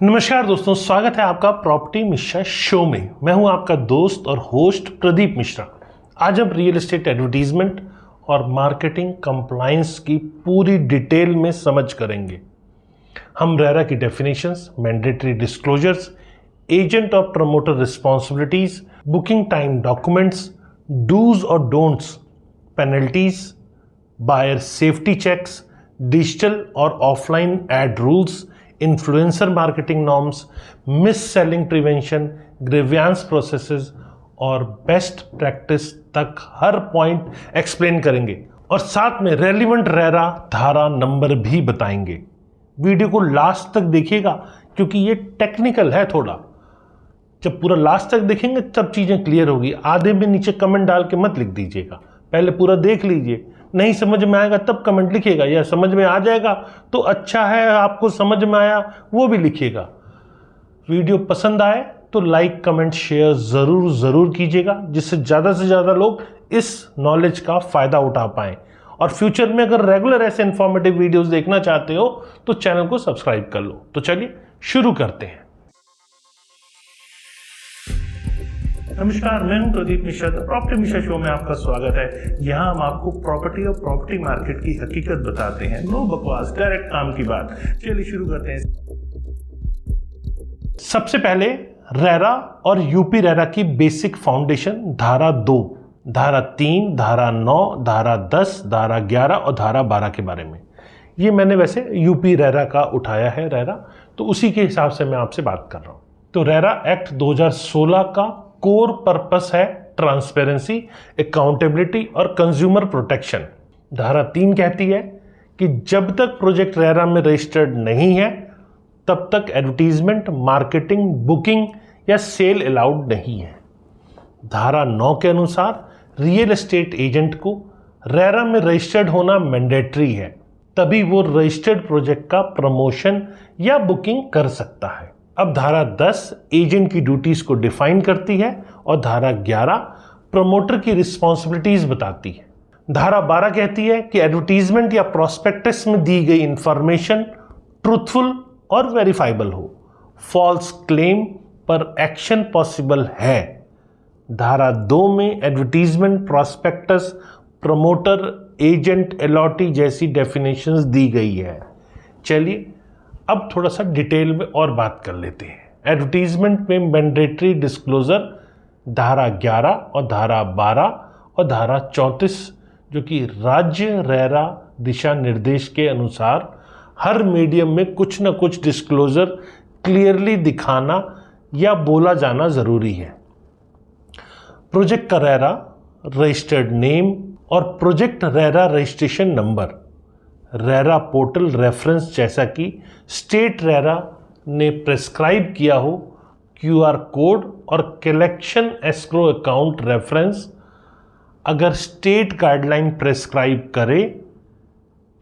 नमस्कार दोस्तों, स्वागत है आपका प्रॉपर्टी मिश्रा शो में। मैं हूं आपका दोस्त और होस्ट प्रदीप मिश्रा। आज हम रियल एस्टेट एडवर्टीजमेंट और मार्केटिंग कंप्लायंस की पूरी डिटेल में समझ करेंगे। हम रेरा की डेफिनेशंस, मैंडेटरी डिस्क्लोजर्स, एजेंट और promoter responsibilities, booking time documents, do's और don'ts, penalties, buyer safety checks, digital और offline ad rules, influencer marketing norms, mis selling prevention, grievance processes और बेस्ट प्रैक्टिस तक हर पॉइंट एक्सप्लेन करेंगे और साथ में रेलिवेंट रेरा धारा नंबर भी बताएंगे। वीडियो को लास्ट तक देखिएगा क्योंकि ये टेक्निकल है थोड़ा। जब पूरा लास्ट तक देखेंगे तब चीज़ें क्लियर होगी। आधे में नीचे कमेंट डाल के मत लिख दीजिएगा, पहले पूरा देख लीजिए। नहीं समझ में आएगा तब कमेंट लिखिएगा, या समझ में आ जाएगा तो अच्छा है, आपको समझ में आया वो भी लिखिएगा। वीडियो पसंद आए तो लाइक कमेंट शेयर ज़रूर कीजिएगा, जिससे ज़्यादा से ज़्यादा लोग इस नॉलेज का फ़ायदा उठा पाएँ। और फ्यूचर में अगर रेगुलर ऐसे इन्फॉर्मेटिव वीडियोस देखना चाहते हो तो चैनल को सब्सक्राइब कर लो। तो चलिए शुरू करते हैं। नमस्कार, मैं हूं प्रदीप मिश्रा। प्रॉपर्टी मिश्रा शो में आपका स्वागत है। यहाँ हम आपको प्रॉपर्टी और प्रॉपर्टी मार्केट की हकीकत बताते हैं। नो बकवास, डायरेक्ट काम की बात। चलिए शुरू करते हैं। सबसे पहले रेरा और यूपी रेरा की बेसिक फाउंडेशन, धारा 2, धारा 3, धारा 9, धारा 10, धारा 11 और धारा 12 के बारे में। ये मैंने वैसे यूपी रेरा का उठाया है रेरा, तो उसी के हिसाब से मैं आपसे बात कर रहा हूँ। तो रेरा एक्ट 2016 का कोर पर्पस है ट्रांसपेरेंसी, अकाउंटेबिलिटी और कंज्यूमर प्रोटेक्शन। धारा 3 कहती है कि जब तक प्रोजेक्ट रेरा में रजिस्टर्ड नहीं है तब तक एडवर्टीजमेंट, मार्केटिंग, बुकिंग या सेल अलाउड नहीं है। धारा 9 के अनुसार रियल एस्टेट एजेंट को रेरा में रजिस्टर्ड होना मैंडेटरी है, तभी वो रजिस्टर्ड प्रोजेक्ट का प्रमोशन या बुकिंग कर सकता है। अब धारा 10 एजेंट की ड्यूटीज को डिफाइन करती है और धारा 11 प्रमोटर की रिस्पॉन्सिबिलिटीज बताती है। धारा 12 कहती है कि एडवर्टीजमेंट या प्रोस्पेक्टस में दी गई इंफॉर्मेशन ट्रूथफुल और वेरीफाइबल हो। फॉल्स क्लेम पर एक्शन पॉसिबल है। धारा 2 में advertisement, prospectus, promoter, agent, allottee जैसी डेफिनेशंस दी गई है। चलिए अब थोड़ा सा डिटेल में और बात कर लेते हैं। एडवर्टीजमेंट में मैंडेटरी डिस्क्लोजर, धारा 11 और धारा 12 और धारा 34, जो कि राज्य रेरा दिशा निर्देश के अनुसार हर मीडियम में कुछ न कुछ डिस्क्लोजर क्लियरली दिखाना या बोला जाना जरूरी है। प्रोजेक्ट का रेरा रजिस्टर्ड नेम और project RERA registration number, RERA portal reference जैसा कि स्टेट रेरा ने प्रेस्क्राइब किया हो, क्यूआर कोड और कलेक्शन एस्क्रो अकाउंट रेफरेंस अगर स्टेट गाइडलाइन प्रेस्क्राइब करे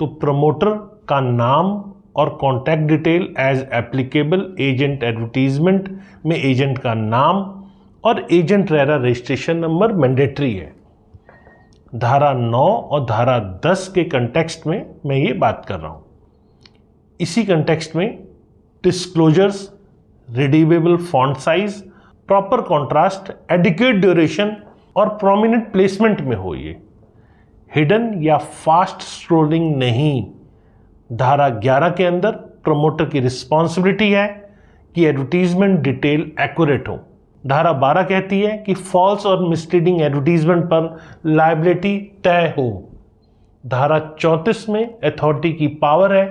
तो प्रमोटर का नाम और contact detail as applicable, agent advertisement में एजेंट का नाम और agent RERA registration number mandatory है। धारा 9 और धारा 10 के कंटेक्स्ट में मैं ये बात कर रहा हूँ। इसी कंटेक्स्ट में disclosures, redeemable font size, proper contrast, adequate duration और प्रोमिनेंट प्लेसमेंट में हो। ये हिडन या फास्ट स्क्रोलिंग नहीं। धारा 11 के अंदर प्रमोटर की रिस्पॉन्सिबिलिटी है कि एडवर्टीजमेंट डिटेल एक्यूरेट हो। धारा 12 कहती है कि फॉल्स और मिसलीडिंग एडवर्टीजमेंट पर लायबिलिटी तय हो। धारा 34 में अथॉरिटी की पावर है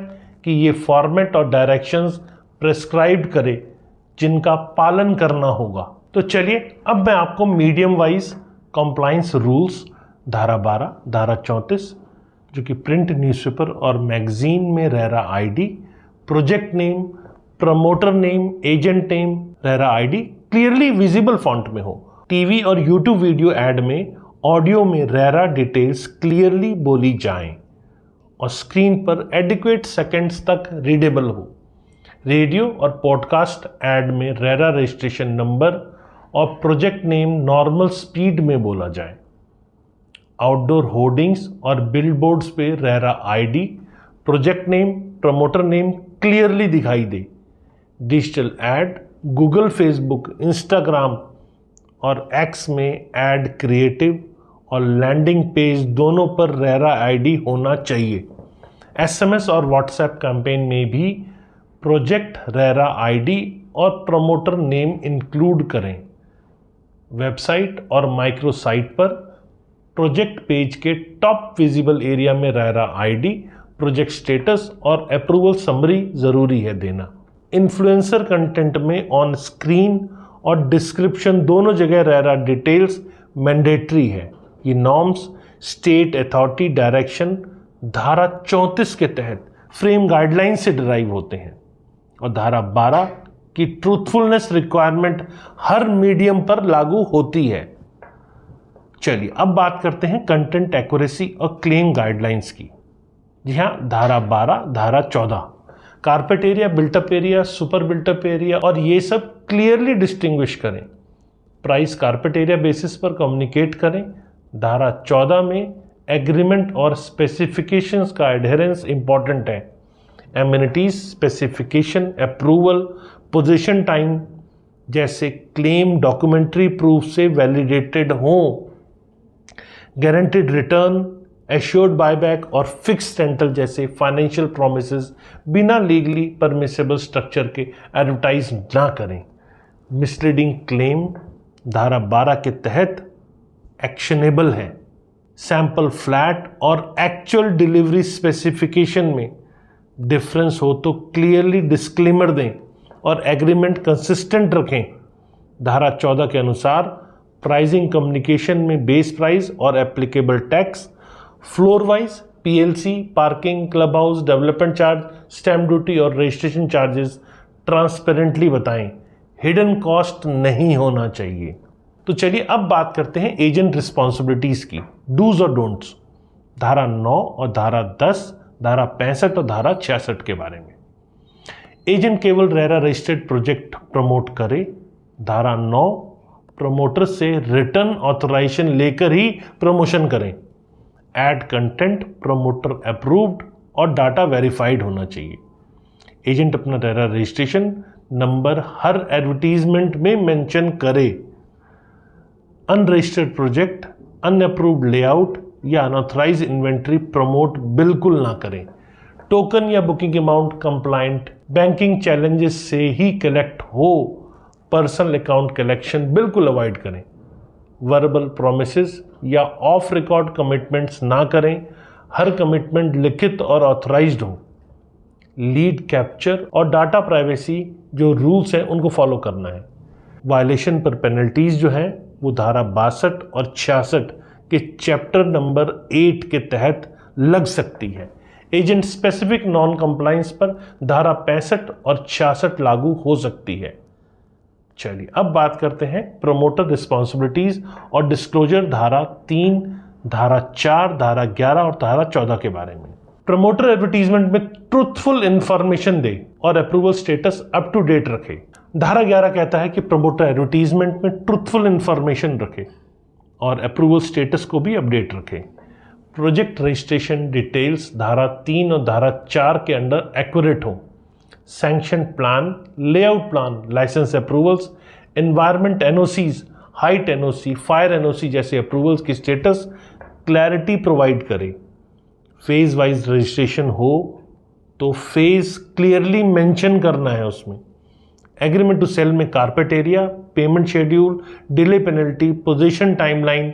कि ये फॉर्मेट और डायरेक्शंस प्रेस्क्राइब करे जिनका पालन करना होगा। तो चलिए अब मैं आपको मीडियम वाइज कंप्लायंस रूल्स, धारा 12, धारा 34 जो कि प्रिंट न्यूज़पेपर और मैगजीन में RERA ID, project name, promoter name, agent name, RERA ID clearly visible font में हो। टीवी और यूट्यूब वीडियो ऐड में ऑडियो में रेरा डिटेल्स क्लियरली बोली जाएं और स्क्रीन पर एडिक्वेट सेकंड्स तक रीडेबल हो। रेडियो और पॉडकास्ट ऐड में रेरा रजिस्ट्रेशन नंबर और प्रोजेक्ट नेम नॉर्मल स्पीड में बोला जाए। आउटडोर होर्डिंग्स और बिलबोर्ड्स पे RERA ID, project name, promoter name clearly दिखाई दे। Digital ad Google, Facebook, Instagram और एक्स में ऐड क्रिएटिव और लैंडिंग पेज दोनों पर रेरा आईडी होना चाहिए। एसएमएस और व्हाट्सएप कैंपेन में भी प्रोजेक्ट रेरा आईडी और प्रमोटर नेम इंक्लूड करें। वेबसाइट और माइक्रो साइट पर प्रोजेक्ट पेज के टॉप विजिबल एरिया में रेरा आईडी, प्रोजेक्ट स्टेटस और अप्रूवल समरी जरूरी है देना। इन्फ्लुएंसर कंटेंट में ऑन स्क्रीन और डिस्क्रिप्शन दोनों जगह रेरा डिटेल्स मैंडेटरी है। ये नॉर्म्स स्टेट अथॉरिटी डायरेक्शन धारा 34 के तहत फ्रेम गाइडलाइन से डिराइव होते हैं और धारा 12 की ट्रूथफुलनेस रिक्वायरमेंट हर मीडियम पर लागू होती है। चलिए अब बात करते हैं कंटेंट एक्यूरेसी और क्लेम गाइडलाइंस की। जी हाँ, धारा 12, धारा 14 carpet area, built up area, super built up area और ये सब क्लियरली डिस्टिंग्विश करें। प्राइस कारपेट एरिया बेसिस पर कम्युनिकेट करें। धारा 14 में एग्रीमेंट और स्पेसिफिकेशंस का एडहेरेंस इंपॉर्टेंट है। Amenities, specification, approval, position time जैसे क्लेम डॉक्यूमेंट्री प्रूफ से वैलिडेटेड हों। गारंटीड रिटर्न, एश्योर्ड बायबैक और फिक्स्ड रेंटल जैसे फाइनेंशियल प्रोमिसेस बिना लीगली परमिसेबल स्ट्रक्चर के एडवर्टाइज ना करें। मिसलीडिंग क्लेम धारा 12 के तहत एक्शनेबल है। सैंपल फ्लैट और एक्चुअल डिलीवरी स्पेसिफिकेशन में डिफरेंस हो तो क्लियरली डिस्क्लेमर दें और एग्रीमेंट कंसिस्टेंट रखें। धारा 14 के अनुसार प्राइसिंग कम्युनिकेशन में बेस प्राइस और applicable tax, floor wise PLC, parking, club house, development charge, stamp duty और रजिस्ट्रेशन चार्जेस ट्रांसपेरेंटली बताएं। हिडन कॉस्ट नहीं होना चाहिए। तो चलिए अब बात करते हैं एजेंट रिस्पॉन्सिबिलिटीज की, डूज और डोंट्स। धारा 9 और धारा 10, धारा 65 और धारा 66 के बारे में। एजेंट केवल रेरा रजिस्टर्ड प्रोजेक्ट प्रमोट करे। धारा 9 प्रमोटर से रिटर्न ऑथराइजेशन लेकर ही प्रमोशन करें। एड कंटेंट प्रमोटर अप्रूव्ड और डाटा वेरीफाइड होना चाहिए। एजेंट अपना रेरा रजिस्ट्रेशन नंबर हर एडवर्टीजमेंट में मेंशन करे। अनरजिस्टर्ड प्रोजेक्ट, अनअप्रूव्ड लेआउट या अनऑथराइज इन्वेंट्री प्रमोट बिल्कुल ना करें। टोकन या booking amount compliant banking challenges से ही कलेक्ट हो। पर्सनल अकाउंट कलेक्शन बिल्कुल अवॉइड करें। वर्बल प्रोमिसेस या ऑफ रिकॉर्ड कमिटमेंट्स ना करें। हर कमिटमेंट लिखित और ऑथराइज्ड हो। लीड कैप्चर और डाटा प्राइवेसी जो रूल्स हैं उनको फॉलो करना है। वायलेशन पर पेनल्टीज जो हैं वो धारा 62 और 66 के चैप्टर नंबर 8 के तहत लग सकती है। एजेंट स्पेसिफिक नॉन कंप्लायंस पर धारा 65 और 66 लागू हो सकती है। चलिए अब बात करते हैं प्रमोटर रिस्पॉन्सिबिलिटीज और डिस्क्लोजर धारा 3, धारा 4, धारा 11 और धारा 14 के बारे में। प्रमोटर एडवर्टीजमेंट में ट्रूथफुल इंफॉर्मेशन दे और approval status up to date रखे। धारा 11 कहता है कि प्रमोटर एडवर्टीजमेंट में ट्रूथफुल इंफॉर्मेशन रखे और अप्रूवल स्टेटस को भी अपडेट रखे। प्रोजेक्ट रजिस्ट्रेशन डिटेल्स धारा 3 और धारा 4 के अंडर एक्यूरेट हो। Sanction plan, layout plan, licence approvals, environment NOCs, height NOC, fire NOC जैसे अप्रूवल्स की स्टेटस क्लैरिटी प्रोवाइड करे। फेज वाइज रजिस्ट्रेशन हो तो फेज क्लियरली मेंशन करना है उसमें। एग्रीमेंट टू सेल में carpet area, payment schedule, delay penalty, possession timeline,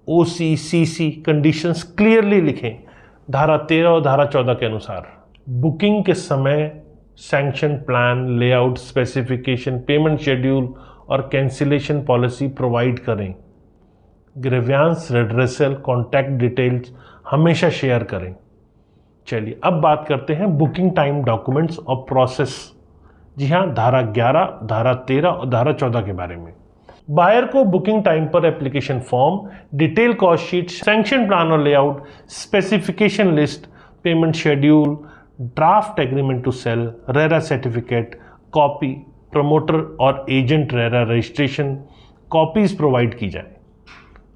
OC CC conditions clearly लिखें धारा 13 और धारा 14 के अनुसार। बुकिंग के समय sanction plan, layout specification, payment schedule और कैंसिलेशन पॉलिसी प्रोवाइड करें। ग्रीवेंस रेड्रेसल कॉन्टैक्ट डिटेल्स हमेशा शेयर करें। चलिए अब बात करते हैं बुकिंग टाइम डॉक्यूमेंट्स और प्रोसेस। जी हाँ, धारा 11, धारा 13 और धारा 14 के बारे में। बायर को बुकिंग टाइम पर application form, detail cost sheet, sanction plan और layout, specification list, payment schedule, draft agreement to sale, RERA certificate copy, promoter और agent RERA registration copies provide की जाए।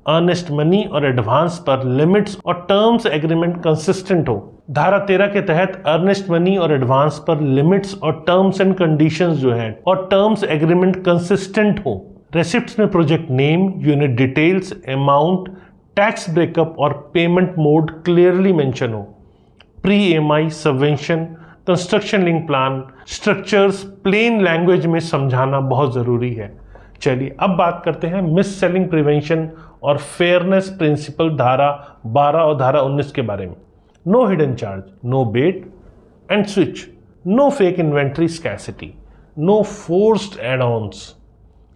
अर्नेस्ट मनी और एडवांस पर limits और terms agreement consistent हो। धारा 13 के तहत अर्नेस्ट मनी और एडवांस पर लिमिट्स और टर्म्स एंड कंडीशंस जो है और टर्म्स एग्रीमेंट कंसिस्टेंट हो। रेसिप्ट्स में project name, unit details, amount, tax breakup और पेमेंट मोड क्लियरली मेंशन हो। Pre EMI, subvention, construction link plan, structures plain language में समझाना बहुत ज़रूरी है। चलिए अब बात करते हैं मिस सेलिंग प्रिवेंशन और फेयरनेस प्रिंसिपल धारा 12 और धारा 19 के बारे में। No hidden charge, no bait and switch, no fake inventory scarcity, no forced add ons,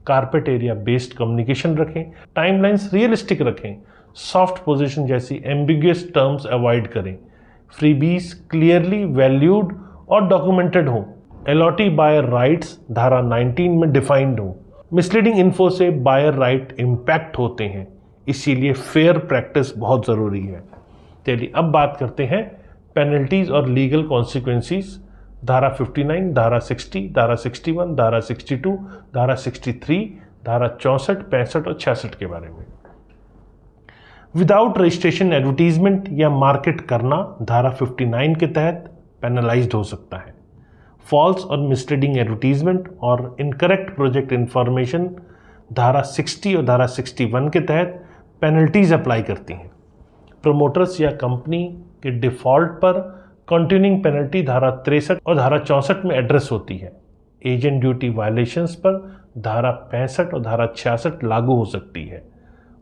carpet area based communication रखें, टाइमलाइंस रियलिस्टिक रखें, सॉफ्ट पोजीशन जैसी एम्बिगुअस टर्म्स अवॉइड करें, फ्रीबीज क्लियरली वैल्यूड और डॉक्यूमेंटेड हो, एलॉटी बायर राइट्स धारा 19 में defined हो। Misleading info से बायर राइट इम्पैक्ट होते हैं, इसीलिए फेयर प्रैक्टिस बहुत ज़रूरी है। चलिए अब बात करते हैं पेनल्टीज और लीगल कॉन्सिक्वेंसीज धारा 59, धारा 60, धारा 61, धारा 62, धारा 63, धारा 64, 65 और 66 के बारे में। विदाउट रजिस्ट्रेशन एडवर्टीजमेंट या मार्केट करना धारा 59 के तहत पेनलाइज्ड हो सकता है। फॉल्स और मिसलीडिंग एडवर्टीजमेंट और इनकरेक्ट प्रोजेक्ट इंफॉर्मेशन धारा 60 और धारा 61 के तहत पेनल्टीज अप्लाई करती हैं। प्रमोटर्स या कंपनी के डिफॉल्ट पर कंटिन्यूइंग पेनल्टी धारा 63 और धारा 64 में एड्रेस होती है। एजेंट ड्यूटी वायलेशंस पर धारा 65 और धारा 66 लागू हो सकती है।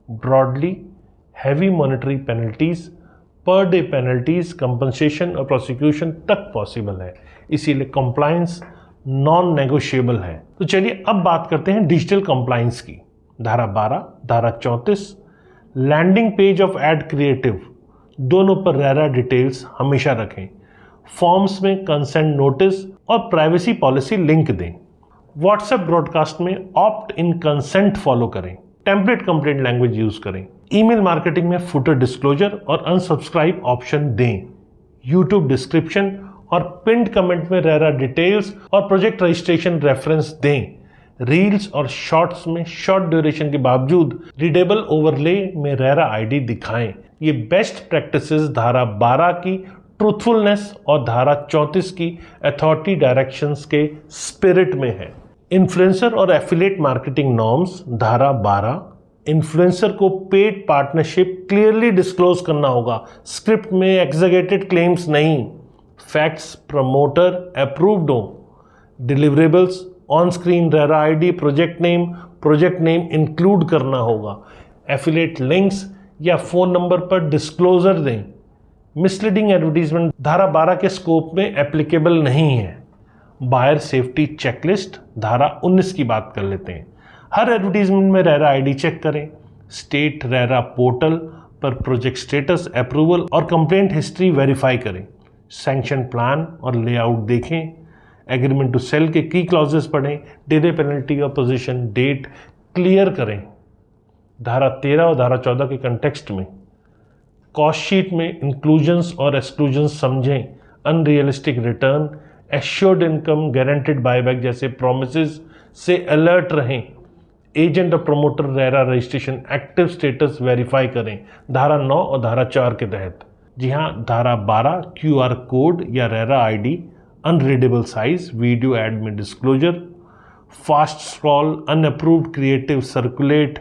Broadly heavy monetary penalties, per day penalties, compensation और प्रोसिक्यूशन तक पॉसिबल है, इसीलिए कंप्लायंस नॉन नेगोशिएबल है। तो चलिए अब बात करते हैं डिजिटल कंप्लायंस की। धारा 12, धारा 34, landing page of ad creative दोनों पर रेरा डिटेल्स हमेशा रखें। फॉर्म्स में कंसेंट नोटिस और प्राइवेसी पॉलिसी लिंक दें। व्हाट्सएप ब्रॉडकास्ट में ऑप्ट इन कंसेंट फॉलो करें। टेम्पलेट कंप्लेंट लैंग्वेज यूज करें। ईमेल मार्केटिंग में फुटर डिस्क्लोजर और अनसब्सक्राइब ऑप्शन दें। यूट्यूब डिस्क्रिप्शन और पिंड कमेंट में रेरा डिटेल्स और प्रोजेक्ट रजिस्ट्रेशन रेफरेंस दें। रील्स और शॉर्ट्स में शॉर्ट ड्यूरेशन के बावजूद रीडेबल ओवरले में रेरा आईडी दिखाएं। ये बेस्ट प्रैक्टिसेस धारा 12 की ट्रूथफुलनेस और धारा 34 की अथॉरिटी डायरेक्शंस के स्पिरिट में है। इन्फ्लुएंसर और एफिलिएट मार्केटिंग नॉर्म्स धारा 12, इन्फ्लुएंसर को पेड पार्टनरशिप क्लियरली डिस्क्लोज करना होगा, स्क्रिप्ट में एग्जैगरेटेड क्लेम्स नहीं, फैक्ट्स प्रमोटर अप्रूव्ड हो, deliverables on screen RERA ID, project name include करना होगा, एफिलिएट लिंक्स या फ़ोन नंबर पर डिस्क्लोजर दें। मिसलीडिंग एडवर्टीजमेंट धारा 12 के स्कोप में एप्लीकेबल नहीं है। बायर सेफ्टी चेकलिस्ट धारा 19 की बात कर लेते हैं। हर एडवर्टीजमेंट में रेरा आईडी चेक करें। स्टेट रेरा पोर्टल पर प्रोजेक्ट स्टेटस, अप्रूवल और कंप्लेंट हिस्ट्री वेरीफाई करें। सैंक्शन प्लान और लेआउट देखें। एग्रीमेंट टू सेल के की क्लॉजेस पढ़ें। डिले पेनल्टी और पोजीशन डेट क्लियर करें। धारा 13 और धारा 14 के कंटेक्स्ट में कॉस्ट शीट में इंक्लूजन्स और एक्सक्लूजन्स समझें। Unrealistic return, assured income, guaranteed buyback जैसे प्रोमिसेस से अलर्ट रहें। एजेंट और promoter RERA registration active status verify करें धारा 9 और धारा 4 के तहत। जी हाँ, धारा 12 QR कोड या RERA ID, unreadable size, video ad में disclosure, fast scroll, unapproved creative circulate,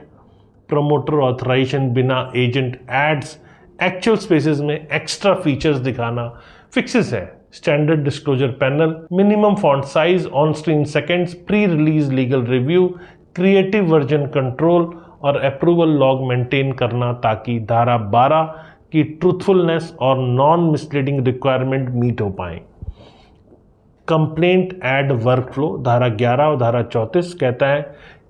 promoter authorisation बिना एजेंट एड्स, एक्चुअल स्पेसेस में एक्स्ट्रा फीचर्स दिखाना फिक्सेस है। Standard disclosure panel, minimum font size, on screen seconds, pre release legal review, creative version control और approval log maintain करना ताकि धारा 12 की truthfulness और नॉन मिसलीडिंग रिक्वायरमेंट मीट हो पाए। कंप्लेंट ऐड वर्कफ्लो धारा 11 और धारा 34 कहता है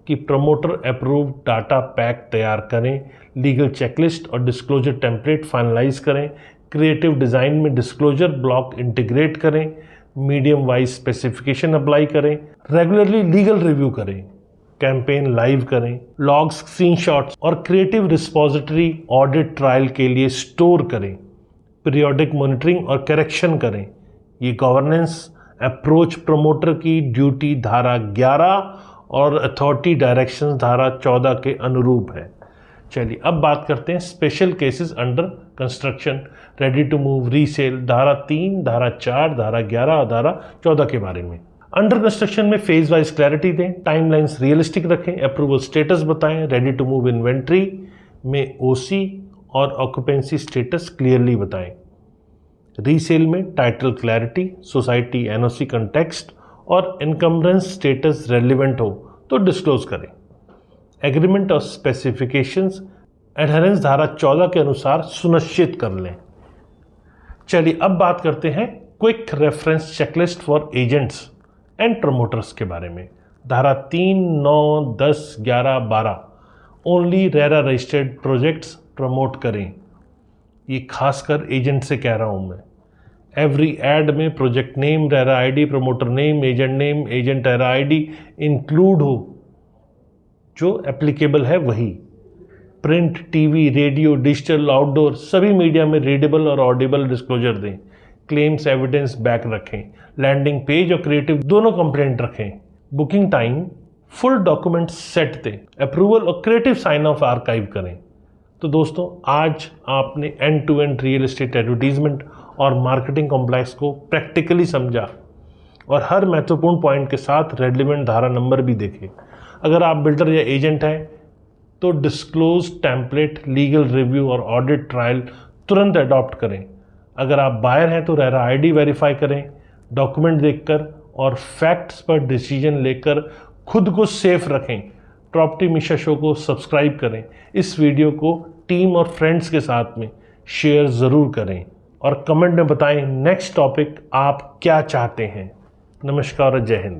कि प्रमोटर अप्रूव्ड डाटा पैक तैयार करें, लीगल चेकलिस्ट और डिस्क्लोजर टेम्पलेट फाइनलाइज करें, क्रिएटिव डिज़ाइन में डिस्क्लोजर ब्लॉक इंटीग्रेट करें, मीडियम वाइज स्पेसिफिकेशन अप्लाई करें, रेगुलरली लीगल रिव्यू करें, कैंपेन लाइव करें, लॉग्स, स्क्रीनशॉट्स और क्रिएटिव रिपोजिटरी ऑडिट ट्रायल के लिए स्टोर करें, पीरियोडिक मॉनिटरिंग और करेक्शन करें। ये गवर्नेंस अप्रोच प्रमोटर की ड्यूटी धारा 11 और अथॉरिटी डायरेक्शंस धारा 14 के अनुरूप है। चलिए अब बात करते हैं special cases under construction, ready to move, resale, धारा 3, धारा 4, धारा 11 और धारा 14 के बारे में। अंडर कंस्ट्रक्शन में फेज वाइज क्लैरिटी दें, टाइमलाइंस रियलिस्टिक रखें, अप्रूवल स्टेटस बताएं, रेडी टू मूव इन्वेंट्री में ओसी और ऑक्यूपेंसी स्टेटस क्लियरली बताएं। रीसेल में title clarity, society NOC context और इनकम्बरेंस स्टेटस रेलिवेंट हो तो डिस्क्लोज करें। एग्रीमेंट और स्पेसिफिकेशंस एडहेरेंस धारा 14 के अनुसार सुनिश्चित कर लें। चलिए अब बात करते हैं quick reference checklist for agents and promoters के बारे में। धारा 3, 9, 10, 11, 12 only RERA registered projects promote करें। ये खासकर एजेंट से कह रहा हूँ मैं। एवरी एड में project name, RERA ID, promoter name, agent name, agent RERA ID include हो, जो एप्लीकेबल है वही। Print, TV, radio, digital, outdoor सभी मीडिया में रीडेबल और ऑडिबल डिस्क्लोजर दें। क्लेम्स एविडेंस बैक रखें। लैंडिंग पेज और क्रिएटिव दोनों कंप्लेंट रखें। Booking time full document set दें। अप्रूवल और क्रिएटिव साइन ऑफ आर्काइव करें। तो दोस्तों आज आपने end to end real estate advertisement और मार्केटिंग कॉम्प्लेक्स को प्रैक्टिकली समझा और हर महत्वपूर्ण पॉइंट के साथ रेलिवेंट धारा नंबर भी देखे। अगर आप बिल्डर या एजेंट हैं तो डिस्क्लोज टेम्पलेट, लीगल रिव्यू और ऑडिट ट्रायल तुरंत अडॉप्ट करें। अगर आप बायर हैं तो रेरा आईडी वेरीफाई करें, डॉक्यूमेंट देखकर और फैक्ट्स पर डिसीजन लेकर खुद को सेफ रखें। प्रॉपर्टी मीशा शो को सब्सक्राइब करें। इस वीडियो को टीम और फ्रेंड्स के साथ में शेयर ज़रूर करें और कमेंट में बताएं नेक्स्ट टॉपिक आप क्या चाहते हैं। नमस्कार और जय हिंद।